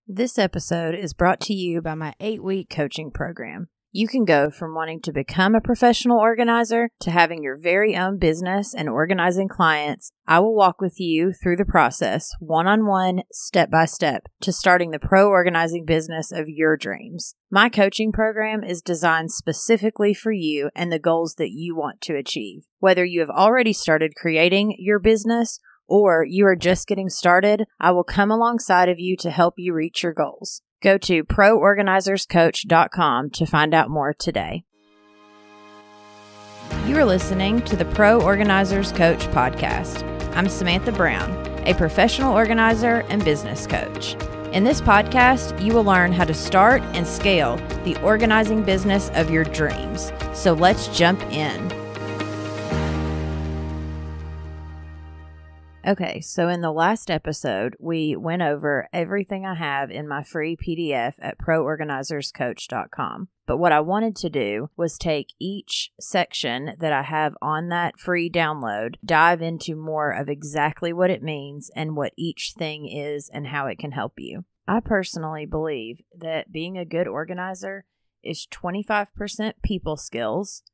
This episode is brought to you by my 8-week coaching program. You can go from wanting to become a professional organizer to having your very own business and organizing clients. I will walk with you through the process, one-on-one, step-by-step, to starting the pro organizing business of your dreams. My coaching program is designed specifically for you and the goals that you want to achieve. Whether you have already started creating your business or you are just getting started, I will come alongside of you to help you reach your goals. Go to proorganizerscoach.com to find out more today. You are listening to the Pro Organizers Coach podcast. I'm Samantha Brown, a professional organizer and business coach. In this podcast, you will learn how to start and scale the organizing business of your dreams. So let's jump in. Okay, so in the last episode, we went over everything I have in my free PDF at proorganizerscoach.com. But what I wanted to do was take each section that I have on that free download, dive into more of exactly what it means and what each thing is and how it can help you. I personally believe that being a good organizer is 25% people skills,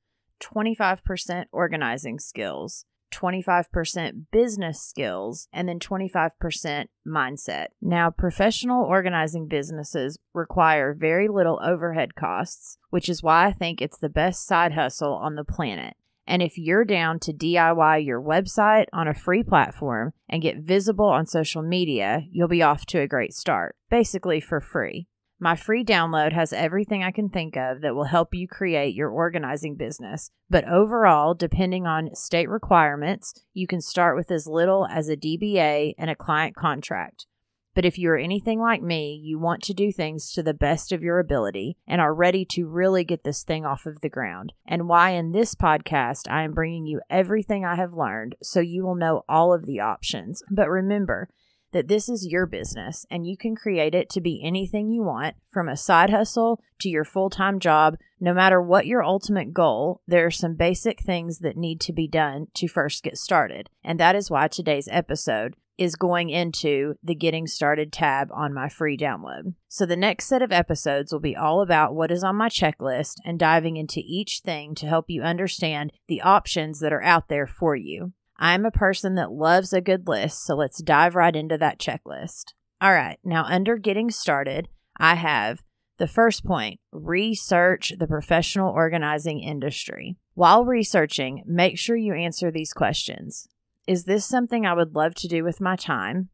25% organizing skills, 25% business skills, and then 25% mindset. Now, professional organizing businesses require very little overhead costs, which is why I think it's the best side hustle on the planet. And if you're down to DIY your website on a free platform and get visible on social media, you'll be off to a great start, basically for free. My free download has everything I can think of that will help you create your organizing business. But overall, depending on state requirements, you can start with as little as a DBA and a client contract. But if you're anything like me, you want to do things to the best of your ability and are ready to really get this thing off of the ground. And why in this podcast, I am bringing you everything I have learned so you will know all of the options. But remember that this is your business and you can create it to be anything you want, from a side hustle to your full-time job. No matter what your ultimate goal, there are some basic things that need to be done to first get started. And that is why today's episode is going into the Getting Started tab on my free download. So the next set of episodes will be all about what is on my checklist and diving into each thing to help you understand the options that are out there for you. I'm a person that loves a good list, so let's dive right into that checklist. All right, now under Getting Started, I have the first point: research the professional organizing industry. While researching, make sure you answer these questions. Is this something I would love to do with my time?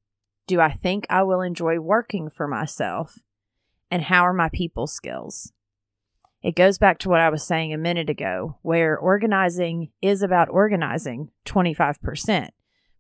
Do I think I will enjoy working for myself? And how are my people skills? It goes back to what I was saying a minute ago, where organizing is about organizing 25%,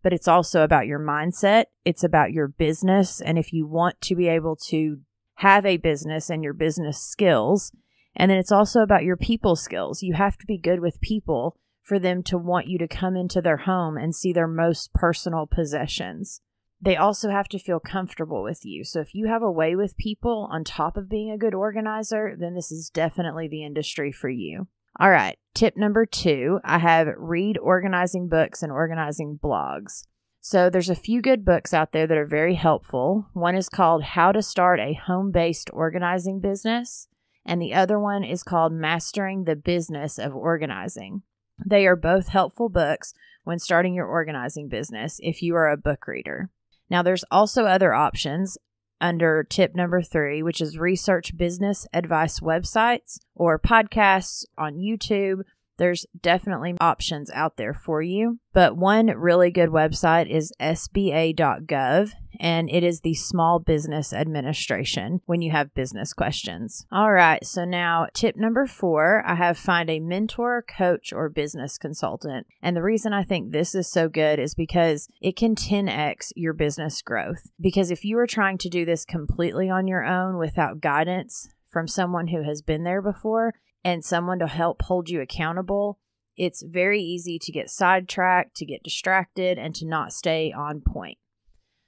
but it's also about your mindset. It's about your business. And if you want to be able to have a business and your business skills, and then it's also about your people skills. You have to be good with people for them to want you to come into their home and see their most personal possessions. They also have to feel comfortable with you. So if you have a way with people on top of being a good organizer, then this is definitely the industry for you. All right. Tip number 2, I have read organizing books and organizing blogs. So there's a few good books out there that are very helpful. One is called How to Start a Home-Based Organizing Business, and the other one is called Mastering the Business of Organizing. They are both helpful books when starting your organizing business if you are a book reader. Now, there's also other options under tip number 3, which is research business advice websites or podcasts on YouTube. There's definitely options out there for you. But one really good website is sba.gov, and it is the Small Business Administration when you have business questions. All right, so now tip number 4, I have find a mentor, coach, or business consultant. And the reason I think this is so good is because it can 10x your business growth. Because if you are trying to do this completely on your own without guidance from someone who has been there before, and someone to help hold you accountable, it's very easy to get sidetracked, to get distracted, and to not stay on point.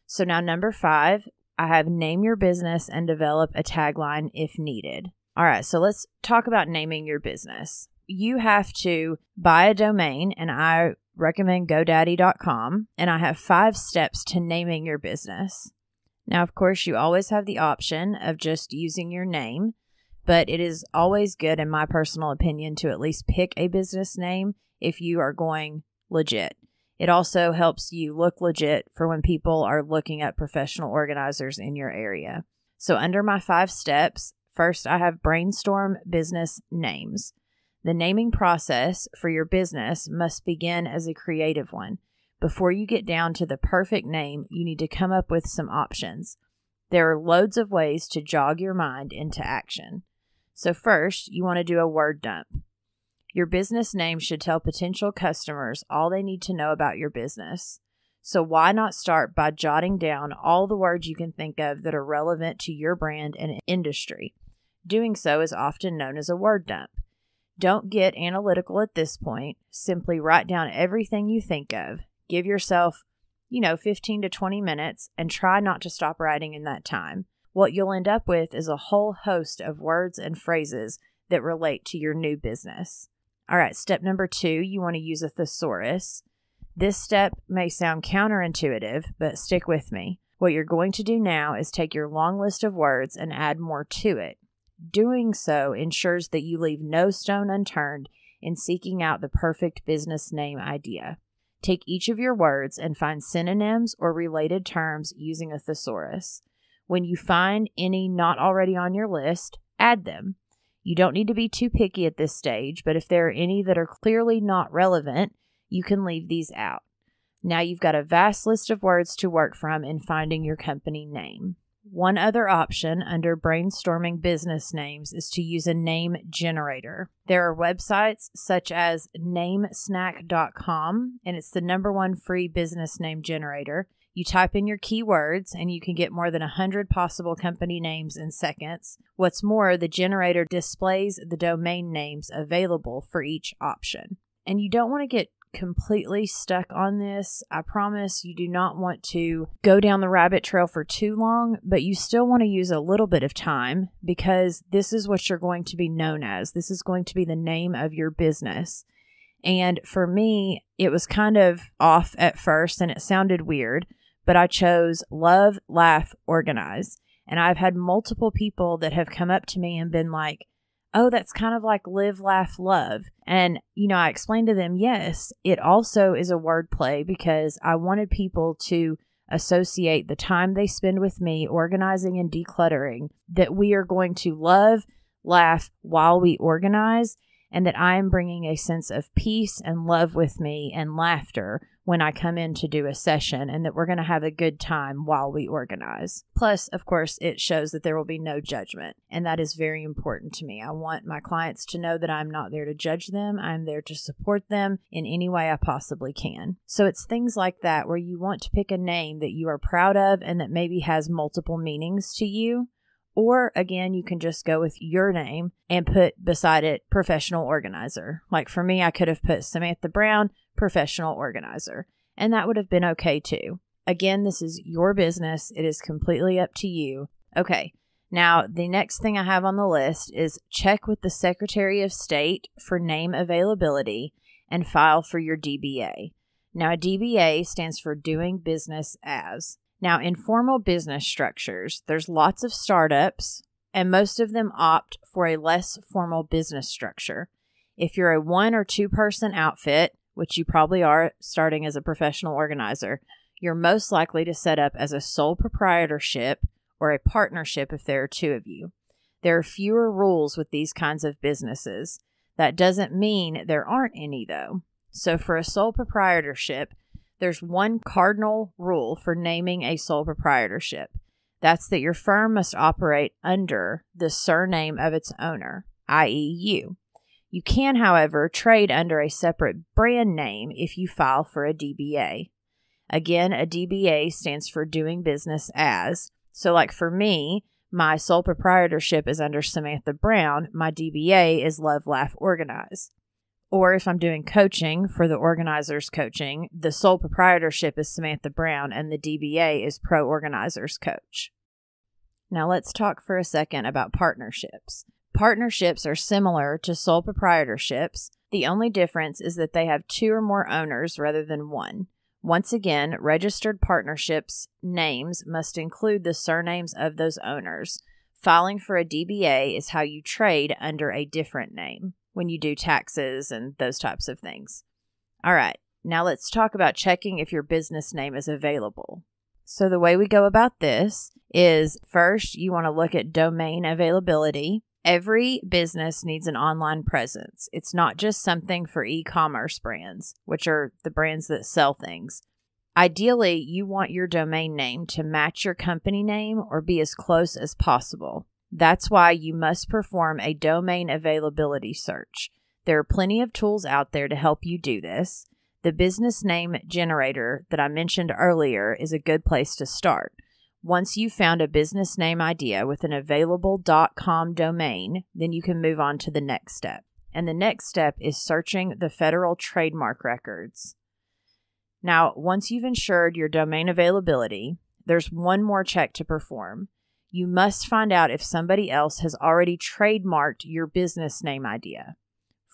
So now number 5, I have name your business and develop a tagline if needed. All right, so let's talk about naming your business. You have to buy a domain, and I recommend GoDaddy.com, and I have 5 steps to naming your business. Now, of course, you always have the option of just using your name, but it is always good, in my personal opinion, to at least pick a business name if you are going legit. It also helps you look legit for when people are looking at professional organizers in your area. So under my 5 steps, first I have brainstorm business names. The naming process for your business must begin as a creative one. Before you get down to the perfect name, you need to come up with some options. There are loads of ways to jog your mind into action. So first, you want to do a word dump. Your business name should tell potential customers all they need to know about your business. So why not start by jotting down all the words you can think of that are relevant to your brand and industry? Doing so is often known as a word dump. Don't get analytical at this point. Simply write down everything you think of. Give yourself, 15 to 20 minutes and try not to stop writing in that time. What you'll end up with is a whole host of words and phrases that relate to your new business. All right, step number 2, you want to use a thesaurus. This step may sound counterintuitive, but stick with me. What you're going to do now is take your long list of words and add more to it. Doing so ensures that you leave no stone unturned in seeking out the perfect business name idea. Take each of your words and find synonyms or related terms using a thesaurus. When you find any not already on your list, add them. You don't need to be too picky at this stage, but if there are any that are clearly not relevant, you can leave these out. Now you've got a vast list of words to work from in finding your company name. One other option under brainstorming business names is to use a name generator. There are websites such as namesnack.com, and it's the #1 free business name generator. You type in your keywords and you can get more than 100 possible company names in seconds. What's more, the generator displays the domain names available for each option. And you don't want to get completely stuck on this. I promise you do not want to go down the rabbit trail for too long, but you still want to use a little bit of time because this is what you're going to be known as. This is going to be the name of your business. And for me, it was kind of off at first and it sounded weird, but I chose Love, Laugh, Organize. And I've had multiple people that have come up to me and been like, oh, that's kind of like Live, Laugh, Love. And, I explained to them, yes, it also is a word play because I wanted people to associate the time they spend with me organizing and decluttering, that we are going to love, laugh while we organize, and that I am bringing a sense of peace and love with me and laughter when I come in to do a session, and that we're going to have a good time while we organize. Plus, of course, it shows that there will be no judgment, and that is very important to me. I want my clients to know that I'm not there to judge them. I'm there to support them in any way I possibly can. So it's things like that where you want to pick a name that you are proud of and that maybe has multiple meanings to you. Or, again, you can just go with your name and put beside it professional organizer. Like for me, I could have put Samantha Brown, professional organizer, and that would have been okay too. Again, this is your business. It is completely up to you. Okay, now the next thing I have on the list is check with the Secretary of State for name availability and file for your DBA. Now, a DBA stands for Doing Business As. Now, in formal business structures, there's lots of startups, and most of them opt for a less formal business structure. If you're a 1 or 2 person outfit, which you probably are starting as a professional organizer, you're most likely to set up as a sole proprietorship or a partnership if there are 2 of you. There are fewer rules with these kinds of businesses. That doesn't mean there aren't any, though. So for a sole proprietorship, there's one cardinal rule for naming a sole proprietorship. That's that your firm must operate under the surname of its owner, i.e. you. You can, however, trade under a separate brand name if you file for a DBA. Again, a DBA stands for Doing Business As. So like for me, my sole proprietorship is under Samantha Brown. My DBA is Love, Laugh, Organize. Or if I'm doing coaching for the organizers coaching, the sole proprietorship is Samantha Brown and the DBA is Pro Organizers Coach. Now let's talk for a second about partnerships. Partnerships are similar to sole proprietorships. The only difference is that they have 2 or more owners rather than 1. Once again, registered partnerships names must include the surnames of those owners. Filing for a DBA is how you trade under a different name when you do taxes and those types of things. All right, now let's talk about checking if your business name is available. So the way we go about this is first, you want to look at domain availability. Every business needs an online presence. It's not just something for e-commerce brands, which are the brands that sell things. Ideally, you want your domain name to match your company name or be as close as possible. That's why you must perform a domain availability search. There are plenty of tools out there to help you do this. The business name generator that I mentioned earlier is a good place to start. Once you've found a business name idea with an available .com domain, then you can move on to the next step. And the next step is searching the federal trademark records. Now, once you've ensured your domain availability, there's one more check to perform. You must find out if somebody else has already trademarked your business name idea.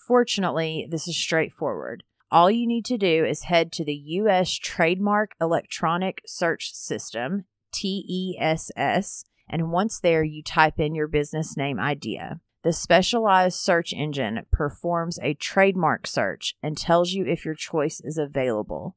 Fortunately, this is straightforward. All you need to do is head to the U.S. Trademark Electronic Search System, TESS, and once there, you type in your business name idea. The specialized search engine performs a trademark search and tells you if your choice is available.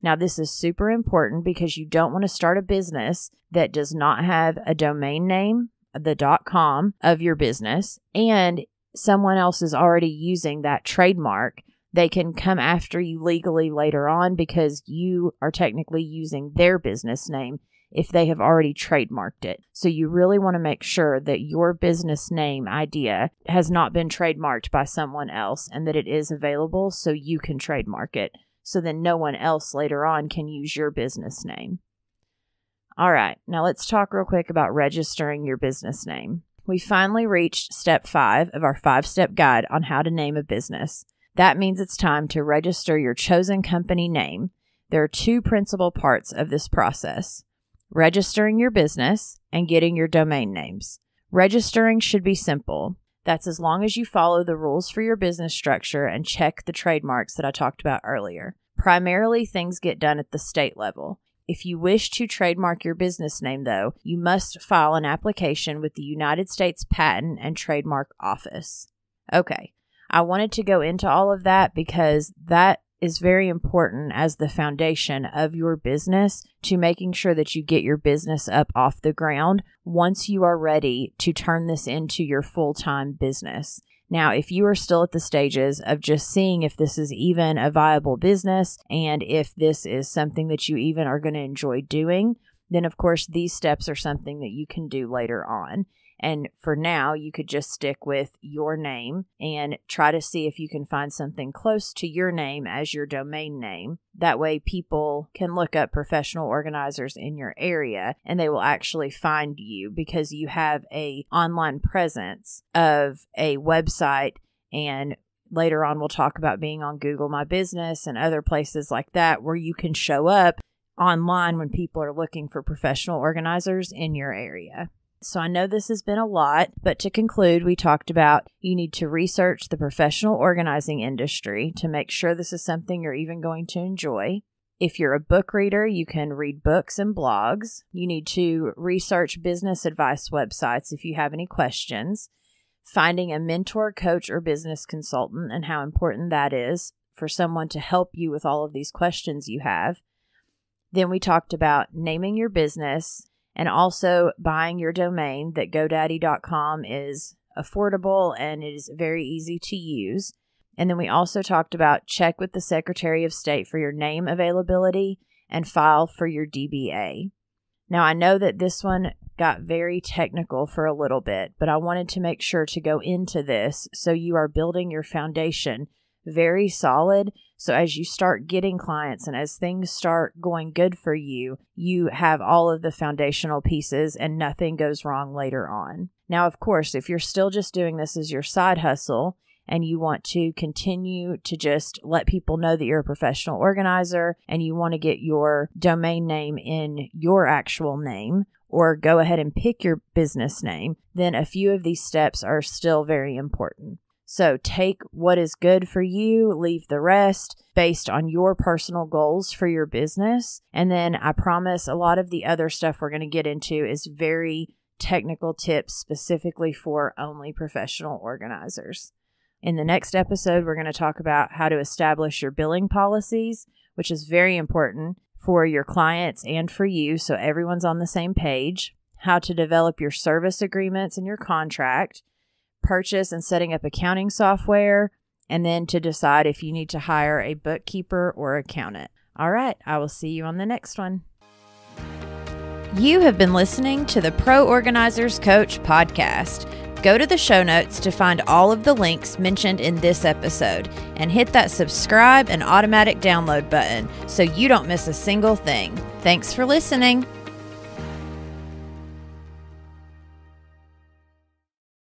Now, this is super important because you don't want to start a business that does not have a domain name, the .com of your business, and someone else is already using that trademark. They can come after you legally later on because you are technically using their business name if they have already trademarked it. So you really want to make sure that your business name idea has not been trademarked by someone else and that it is available so you can trademark it. So then no one else later on can use your business name. All right, now let's talk real quick about registering your business name. We finally reached step 5 of our 5-step guide on how to name a business. That means it's time to register your chosen company name. There are 2 principal parts of this process: registering your business and getting your domain names. Registering should be simple. That's as long as you follow the rules for your business structure and check the trademarks that I talked about earlier. Primarily, things get done at the state level. If you wish to trademark your business name, though, you must file an application with the United States Patent and Trademark Office. Okay, I wanted to go into all of that because that is very important as the foundation of your business to making sure that you get your business up off the ground once you are ready to turn this into your full-time business. Now, if you are still at the stages of just seeing if this is even a viable business and if this is something that you even are going to enjoy doing, then of course these steps are something that you can do later on. And for now, you could just stick with your name and try to see if you can find something close to your name as your domain name. That way people can look up professional organizers in your area and they will actually find you because you have an online presence of a website, and later on we'll talk about being on Google My Business and other places like that where you can show up online when people are looking for professional organizers in your area. So I know this has been a lot, but to conclude, we talked about you need to research the professional organizing industry to make sure this is something you're even going to enjoy. If you're a book reader, you can read books and blogs. You need to research business advice websites if you have any questions. Finding a mentor, coach, or business consultant and how important that is for someone to help you with all of these questions you have. Then we talked about naming your business and also buying your domain, that GoDaddy.com is affordable and it is very easy to use. And then we also talked about check with the Secretary of State for your name availability and file for your DBA. Now, I know that this one got very technical for a little bit, but I wanted to make sure to go into this so you are building your foundation very solid. So as you start getting clients and as things start going good for you, you have all of the foundational pieces and nothing goes wrong later on. Now, of course, if you're still just doing this as your side hustle and you want to continue to just let people know that you're a professional organizer and you want to get your domain name in your actual name, or go ahead and pick your business name, then a few of these steps are still very important. So take what is good for you, leave the rest based on your personal goals for your business. And then I promise a lot of the other stuff we're going to get into is very technical tips specifically for only professional organizers. In the next episode, we're going to talk about how to establish your billing policies, which is very important for your clients and for you, so everyone's on the same page, how to develop your service agreements and your contract, purchase and setting up accounting software, and then to decide if you need to hire a bookkeeper or accountant. All right, I will see you on the next one. You have been listening to the Pro Organizers Coach podcast. Go to the show notes to find all of the links mentioned in this episode and hit that subscribe and automatic download button so you don't miss a single thing. Thanks for listening.